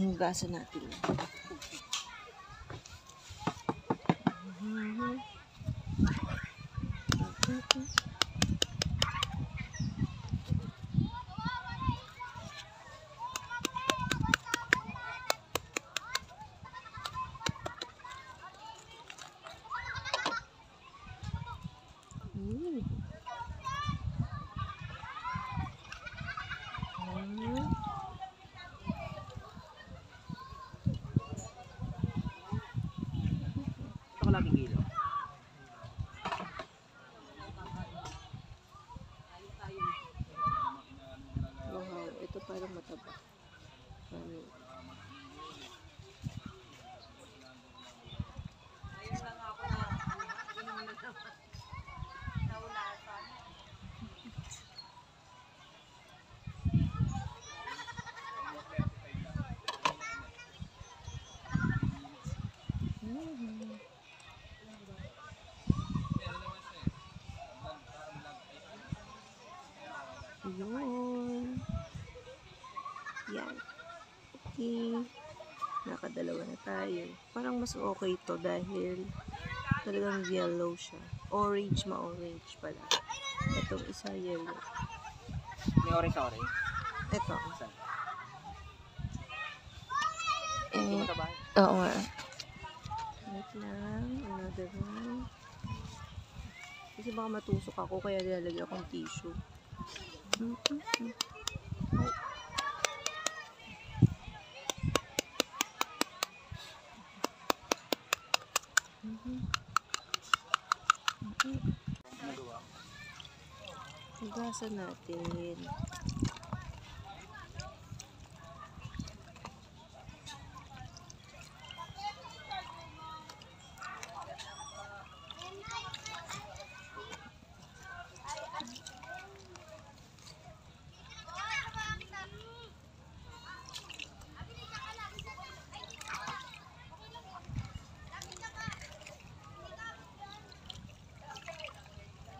Hugasan natin. Laging gilo. Wow, ito parang mataba. Yun. Yan. Okay. Nakadalawa na tayo. Parang mas okay to dahil talagang yellow siya. Orange, ma-orange pala. Itong isa yellow. May orange sa orange? Ito. Hindi mo tabahin. Oo nga. Wait lang. Another one. Kasi baka matusok ako kaya nilalagyan akong tissue. Hugasan natin.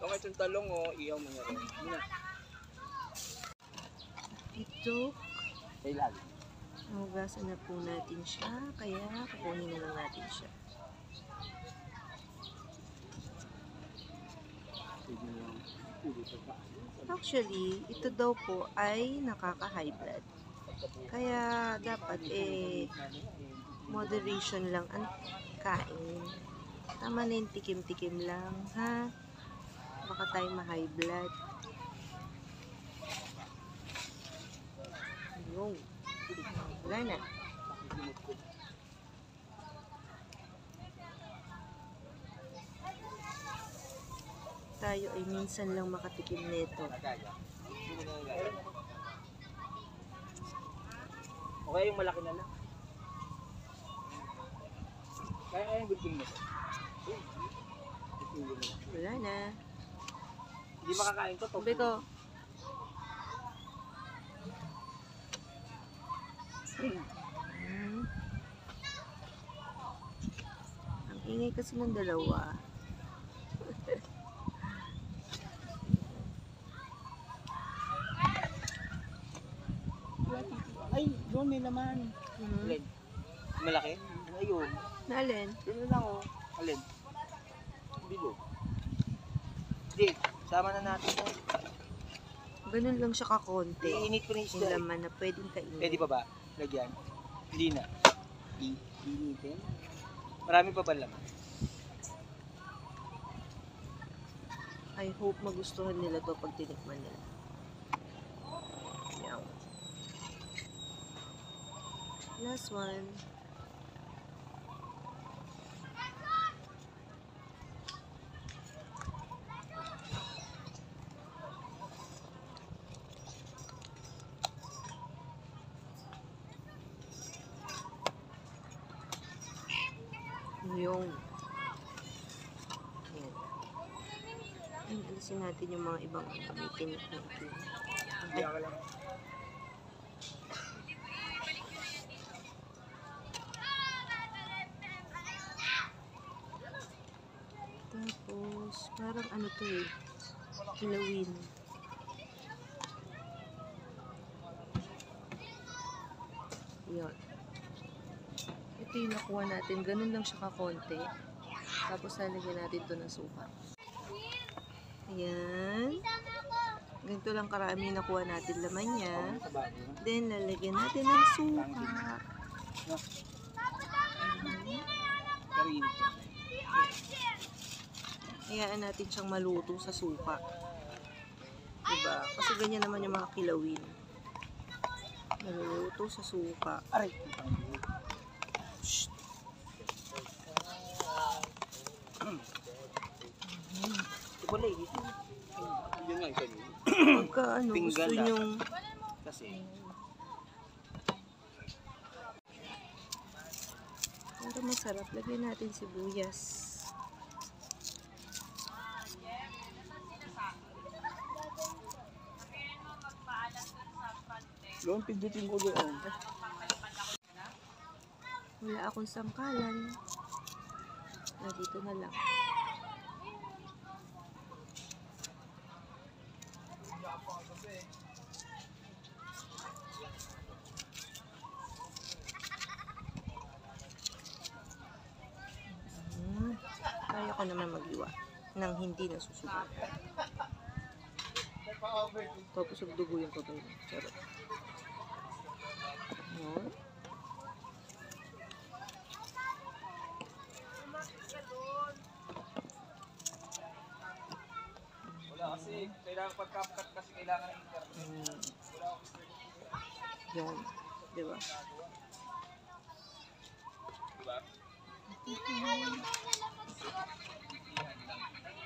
Kung itong talong iyaw mo na rin. Ito. Sa ilalim. Hugasan na po natin siya. Kaya kukunin na lang natin siya. Actually, ito daw po ay nakaka-high blood. Kaya dapat moderation lang ang kain. Tama na yung tikim-tikim lang, ha? Baka tayo ma-high blood. Yung. Wala na. Tayo ay minsan lang makatikim nito. Okay, yung malaki na lang. Kaya yung good thing mo. Wala na. Hindi makakain to. Sabi ko. Ang ingay kasi ng dalawa. Ay, doon may laman. Alin? Malaki? Ayun. Naalin? Doon lang Alin? Bilog. Hindi, sama na natin. Ganun lang siya kakonti. Iinit ko na yung Yung isda. laman na pwedeng kainin. Pwede pa ba? Lagyan. Hindi na. Iinitin. Marami pa ba laman? I hope magustuhan nila to pag tinikman nila. Yan. Last one. Yung. Ayan. Ayan, alisin natin yung mga ibang may tinik natin. Hindi ka lang. Tapos, parang ano to kilawin. Yun. Ito yung nakuha natin. Ganun lang siya kakonti. Tapos lalagyan natin ito ng suka. Ayan. Ganito lang karami yung nakuha natin laman niya. Then, lalagyan natin ng suka. Karin. Hayaan natin siyang maluto sa suka. Diba? Kasi ganyan naman yung mga kilawin. Maluluto sa suka. Aray. Shh. Wala eh. Yun nga isa niyo. Pagka ano, gusto Pinggan nyong Kasi, para masarap, lagyan natin sibuyas. doon pindutin ko doon. Wala akong sangkalan. Dito na lang. Kaya ko naman mag-iwa nang hindi nasusugat. Tapos dugo yung kabay. Charot. Ayan. Wala kasi, kailangan pagkakat kasi kailangan ng internet. Yun. Diba?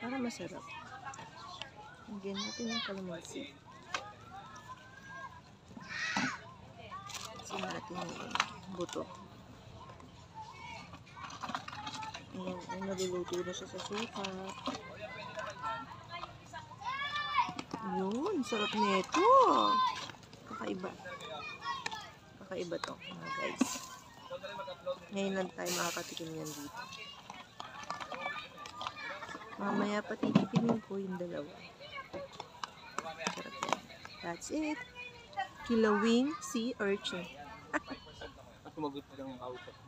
Para masarap. Lagyan natin ng kalamansi. Kasi natin yung buto. Ayan, ay naluluto na siya sa suka. Yun, sarap nito. Kakaiba. Kakaiba to, mga guys. Ngayon lang tayo makakatikim yan dito. Mamaya patitikimin ko yung dalawa. Sarap yan. That's it. Kilawing sea urchin. At tumagot lang ang auto.